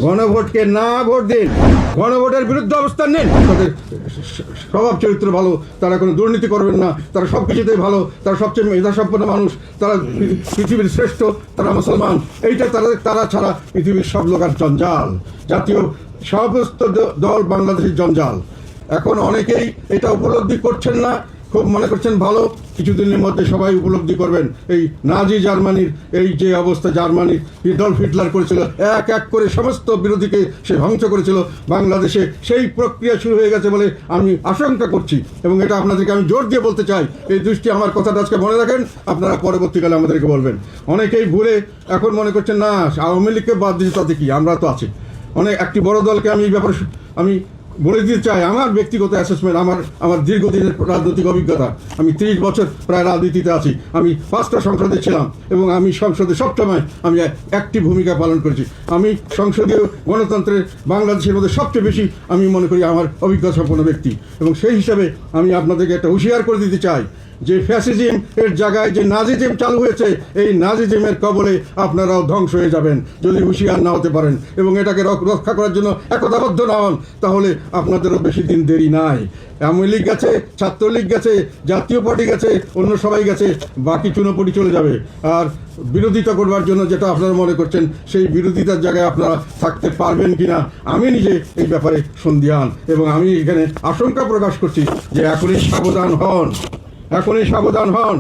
গণভোটকে না ভোট দিন, গণভোটের বিরুদ্ধে অবস্থান নিন। তাদের স্বভাব চরিত্র ভালো, তারা কোনো দুর্নীতি করবেন না, তারা সব কিছুতেই ভালো, তারা সবচেয়ে মেধাসম্পন্ন মানুষ, তারা পৃথিবীর শ্রেষ্ঠ, তারা মুসলমান। এইটা তারা ছাড়া পৃথিবীর সব লোক আর জঞ্জাল, জাতীয় সমস্ত দল বাংলাদেশের জঞ্জাল। এখন অনেকেই এটা উপলব্ধি করছেন না, খুব মনে করছেন ভালো, কিছুদিনের মধ্যে সবাই উপলব্ধি করবেন। এই নাজি জার্মানির এই যে অবস্থা, জার্মানির এডলফ হিটলার করেছিল, এক এক করে সমস্ত বিরোধীকে সে ধ্বংস করেছিল, বাংলাদেশে সেই প্রক্রিয়া শুরু হয়ে গেছে বলে আমি আশঙ্কা করছি। এবং এটা আপনাদেরকে আমি জোর দিয়ে বলতে চাই, এই দৃষ্টি আমার কথাটা আজকে মনে রাখেন, আপনারা পরবর্তীকালে আমাদেরকে বলবেন। অনেকেই ভুলে এখন মনে করছেন না আওয়ামী লীগকে বাদ দিয়েছে, তাতে কি, আমরা তো আছি। অনেক একটি বড় দলকে আমি এই ব্যাপারে আমি বলে দিতে চাই, আমার ব্যক্তিগত অ্যাসেসমেন্ট, আমার দীর্ঘদিনের রাজনৈতিক অভিজ্ঞতা, আমি 30 বছর প্রায় রাজনীতিতে আছি, আমি 5টা সংসদে ছিলাম এবং আমি সংসদে সবসময় আমি একটি ভূমিকা পালন করেছি। আমি সংসদীয় গণতন্ত্রের বাংলাদেশের মধ্যে সবচেয়ে বেশি আমি মনে করি আমার অভিজ্ঞতা সম্পন্ন ব্যক্তি। এবং সেই হিসাবে আমি আপনাদেরকে একটা হুঁশিয়ার করে দিতে চাই যে ফ্যাসিজম এর জায়গায় যে নাজিজম চালু হয়েছে, এই নাজিজমের কবলে আপনারাও ধ্বংস হয়ে যাবেন যদি হুঁশিয়ার না হতে পারেন এবং এটাকে রক্ষা করার জন্য একতাবদ্ধ না হন, তাহলে আপনাদেরও বেশি দিন দেরি নাই। আওয়ামী লীগ গেছে, ছাত্রলীগ গেছে, জাতীয় পার্টি গেছে, অন্য সবাই গেছে, বাকি চুনোপুটি চলে যাবে। আর বিরোধিতা করবার জন্য যেটা আপনারা মনে করছেন, সেই বিরোধিতার জায়গায় আপনারা থাকতে পারবেন কিনা আমি নিজে এই ব্যাপারে সন্দিহান। এবং আমি এখানে আশঙ্কা প্রকাশ করছি যে এখনই সাবধান হন, এখনই সাবধান হন।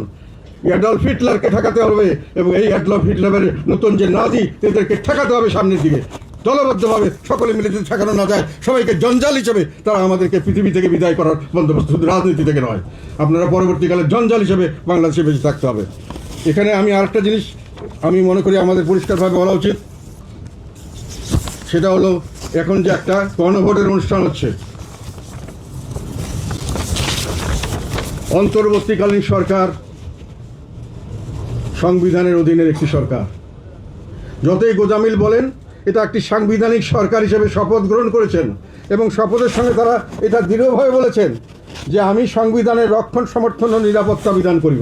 অ্যাডলফ হিটলারকে ঠেকাতে হবে এবং এই অ্যাডলফ হিটলারের নতুন যে নাজি, এদেরকে ঠেকাতে হবে সামনের দিকে, দলবদ্ধভাবে সকলে মিলে যদি ঠেকানো না যায়, সবাইকে জঞ্জাল হিসেবে তারা আমাদেরকে পৃথিবী থেকে বিদায় করার বন্দোবস্ত, শুধু রাজনীতি থেকে নয়, আপনারা পরবর্তীকালে জঞ্জাল হিসেবে বাংলাদেশে বেঁচে থাকতে হবে। এখানে আমি আরেকটা জিনিস আমি মনে করি আমাদের পরিষ্কারভাবে বলা উচিত, সেটা হলো এখন যে একটা গণভোটের অনুষ্ঠান হচ্ছে, অন্তর্বর্তীকালীন সরকার সংবিধানের অধীনের একটি সরকার। যতই গোজামিল বলেন, এটা একটি সাংবিধানিক সরকার হিসেবে শপথ গ্রহণ করেছেন এবং শপথের সঙ্গে তারা এটা দৃঢ়ভাবে বলেছেন যে আমি সংবিধানের রক্ষণ, সমর্থন ও নিরাপত্তা বিধান করিব।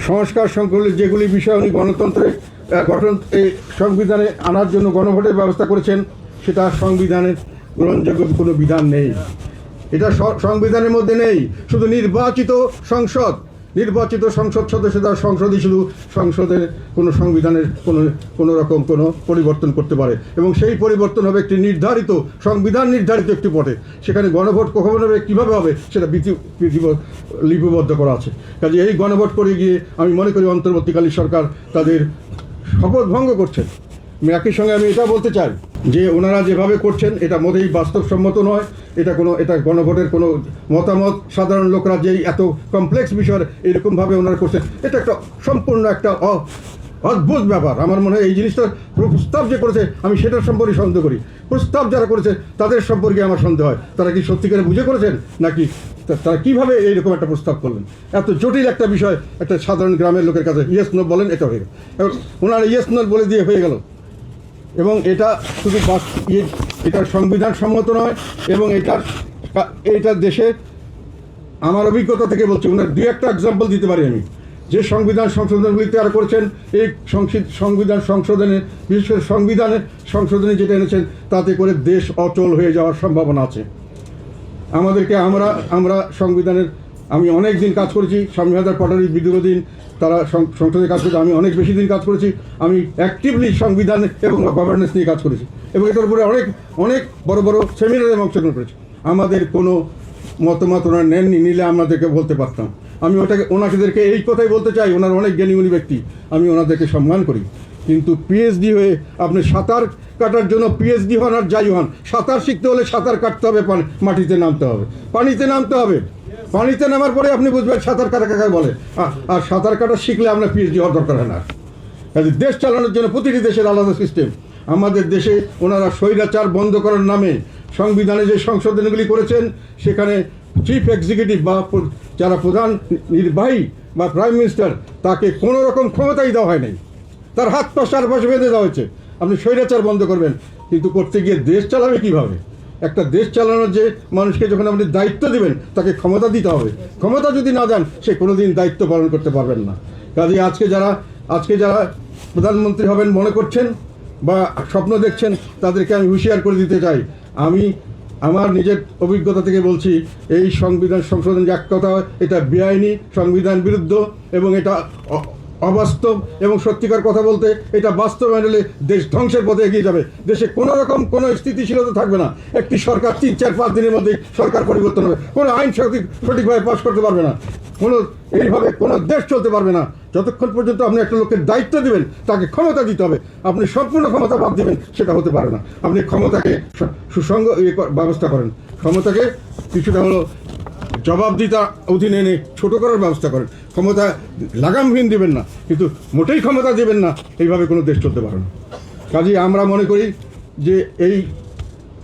সংস্কার সংকলিত যেগুলি বিষয় উনি গণতন্ত্রের গঠন এই সংবিধানে আনার জন্য গণভোটের ব্যবস্থা করেছেন, সেটা সংবিধানের গ্রহণযোগ্য কোনো বিধান নেই, এটা সংবিধানের মধ্যে নেই। শুধু নির্বাচিত সংসদ সদস্য তার সংসদই শুধু সংসদের কোনো সংবিধানের কোনো রকম কোনো পরিবর্তন করতে পারে এবং সেই পরিবর্তন হবে একটি নির্ধারিত, সংবিধান নির্ধারিত একটি পথে। সেখানে গণভোট কখন হবে, কীভাবে হবে, সেটা লিপিবদ্ধ করা আছে। কাজে এই গণভোট করে গিয়ে আমি মনে করি অন্তর্বর্তীকালীন সরকার তাদের শপথ ভঙ্গ করছেন। একই সঙ্গে আমি এটা বলতে চাই যে ওনারা যেভাবে করছেন এটা মোটেই বাস্তবসম্মত নয়। এটা গণভোটের কোনো মতামত, সাধারণ লোকরা যেই এত কমপ্লেক্স বিষয় এরকমভাবে ওনারা করছেন, এটা একটা সম্পূর্ণ একটা অদ্ভুত ব্যাপার। আমার মনে হয় এই জিনিসটা প্রস্তাব যে করেছে আমি সেটার সম্পর্কে সন্দেহ করি। প্রস্তাব যারা করেছে তাদের সম্পর্কে আমার সন্দেহ হয়, তারা কি সত্যিকারে বুঝে করেছেন নাকি তারা কীভাবে এইরকম একটা প্রস্তাব করলেন। এত জটিল একটা বিষয় একটা সাধারণ গ্রামের লোকের কাছে ইয়েস নো বলেন, এটা হয়ে গেল, ওনারা ইয়েস নো বলে দিয়ে হয়ে গেল। এবং এটা শুধু এটা সংবিধান সম্মত নয় এবং এটা দেশে আমার অভিজ্ঞতা থেকে বলছি, ওনার দুই একটা এক্সাম্পল দিতে পারি আমি, যে সংবিধান সংশোধনগুলি তৈরি করেছেন, এই সংবিধান সংশোধনে, বিশেষ করে সংশোধনী যেটা এনেছেন, তাতে করে দেশ অচল হয়ে যাওয়ার সম্ভাবনা আছে। আমরা সংবিধানের, আমি অনেক দিন কাজ করেছি, স্বামী হায়দার পাটোয়ারি বিদ্রোহীন তারা সংসদে কাজ করেছে, আমি অনেক বেশি দিন কাজ করেছি, আমি অ্যাক্টিভলি সংবিধান এবং গভর্নেন্স নিয়ে কাজ করেছি এবং এটার উপরে অনেক বড় বড় সেমিনারে অংশগ্রহণ করেছি। আমাদের কোনো মতামত ওনারা নেননি, নিলে আমাদেরকে বলতে পারতাম। আমি ওনাদেরকে এই কথাই বলতে চাই, ওনার অনেক জ্ঞানী ব্যক্তি, আমি ওনাদেরকে সম্মান করি, কিন্তু পিএইচডি হয়ে আপনি সাঁতার কাটার জন্য পিএইচডি হন আর যাই হন, সাঁতার শিখতে হলে সাঁতার কাটতে হবে, মাটিতে নামতে হবে, পানিতে নামতে হবে। পানিতে নামার পরে আপনি বুঝবেন সাঁতার কাটা কাকে বলে। আর সাঁতার কাটা শিখলে আপনার পিএইচডি হওয়ার দরকার হয় না। দেশ চালানোর জন্য প্রতিটি দেশের আলাদা সিস্টেম। আমাদের দেশে ওনারা স্বৈরাচার বন্ধ করার নামে সংবিধানে যে সংশোধনীগুলি করেছেন, সেখানে চিফ এক্সিকিউটিভ বা যারা প্রধান নির্বাহী বা প্রাইম মিনিস্টার, তাকে কোনো রকম ক্ষমতাই দেওয়া হয় নাই, তার হাত পা চারপাশে বেঁধে দেওয়া হয়েছে। আপনি স্বৈরাচার বন্ধ করবেন, কিন্তু করতে গিয়ে দেশ চালাবে কীভাবে? একটা দেশ চালানোর যে মানুষকে যখন আপনি দায়িত্ব দেবেন, তাকে ক্ষমতা দিতে হবে। ক্ষমতা যদি না দেন, সে কোনোদিন দায়িত্ব পালন করতে পারবেন না। কাজে আজকে যারা প্রধানমন্ত্রী হবেন মনে করছেন, বা স্বপ্ন দেখছেন তাদেরকে আমি হুঁশিয়ার করে দিতে চাই। আমি আমার নিজের অভিজ্ঞতা থেকে বলছি, এই সংবিধান সংশোধন যে এক কথা এটা বেআইনি, সংবিধান বিরুদ্ধ এবং এটা অবাস্তব এবং সত্যিকার কথা বলতে এটা বাস্তবায়ন হলে দেশ ধ্বংসের পথে এগিয়ে যাবে। দেশে কোনো রকম কোনো স্থিতিশীলতা থাকবে না। একটি সরকার 3-4-5 দিনের মধ্যে সরকার পরিবর্তন হবে, কোনো আইন সঠিকভাবে পাশ করতে পারবে না, এইভাবে কোনো দেশ চলতে পারবে না। যতক্ষণ পর্যন্ত আপনি একটা লোকের দায়িত্ব দিবেন, তাকে ক্ষমতা দিতে হবে। আপনি সম্পূর্ণ ক্ষমতা বাদ দিবেন, সেটা হতে পারে না। আপনি ক্ষমতাকে সুসংগ ব্যবস্থা করেন, ক্ষমতাকে কিছুটা হলো জবাবদিহিতার অধীনে এনে ছোটো করার ব্যবস্থা করেন। ক্ষমতা লাগামহীন দিবেন না, কিন্তু মোটেই ক্ষমতা দেবেন না, এইভাবে কোনো দেশ চলতে পারে না। কাজেই আমরা মনে করি যে এই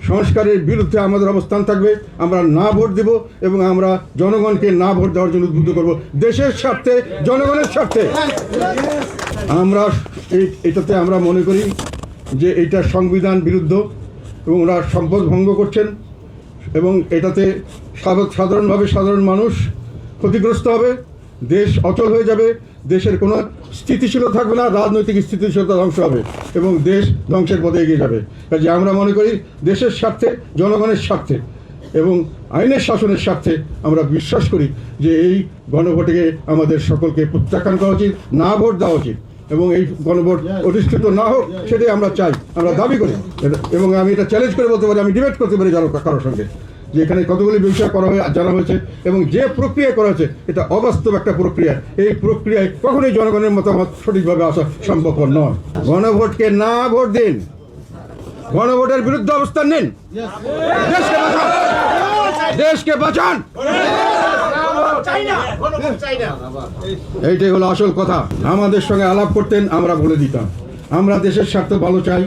সংস্কারের বিরুদ্ধে আমাদের অবস্থান থাকবে। আমরা না ভোট দেব এবং আমরা জনগণকে না ভোট দেওয়ার জন্য উদ্বুদ্ধ করব, দেশের স্বার্থে, জনগণের স্বার্থে। আমরা এটাতে আমরা মনে করি যে এটা সংবিধান বিরুদ্ধ এবং ওরা সম্পদ ভঙ্গ করছেন এবং এটাতে সাধারণভাবে সাধারণ মানুষ ক্ষতিগ্রস্ত হবে, দেশ অচল হয়ে যাবে, দেশের কোনো স্থিতিশীলতা থাকবে না, রাজনৈতিক স্থিতিশীলতা ধ্বংস হবে এবং দেশ ধ্বংসের পথে এগিয়ে যাবে। কাজে আমরা মনে করি দেশের স্বার্থে, জনগণের স্বার্থে এবং আইনের শাসনের স্বার্থে আমরা বিশ্বাস করি যে এই গণভোটকে আমাদের সকলকে প্রত্যাখ্যান করা উচিত, না ভোট দেওয়া উচিত এবং এই গণভোট অধিষ্ঠিত না হোক, সেটাই আমরা চাই, আমরা দাবি করি। এবং আমি এটা চ্যালেঞ্জ করে বলতে পারি, আমি ডিবেট করতে পারি কারোর সঙ্গে, যে এখানে কতগুলি বিষয় করা জানা হয়েছে এবং যে প্রক্রিয়া করা হয়েছে এটা অবাস্তব একটা প্রক্রিয়া। এই প্রক্রিয়ায় কখনোই জনগণের মতামত সঠিকভাবে আসা সম্ভবপর নয়। গণভোটকে না ভোট দিন, গণভোটের বিরুদ্ধে অবস্থান নিন, দেশকে বাঁচান। এইটাই হলো আসল কথা। আমাদের সঙ্গে আলাপ করতেন, আমরা বলে দিতাম আমরা দেশের স্বার্থ ভালো চাই।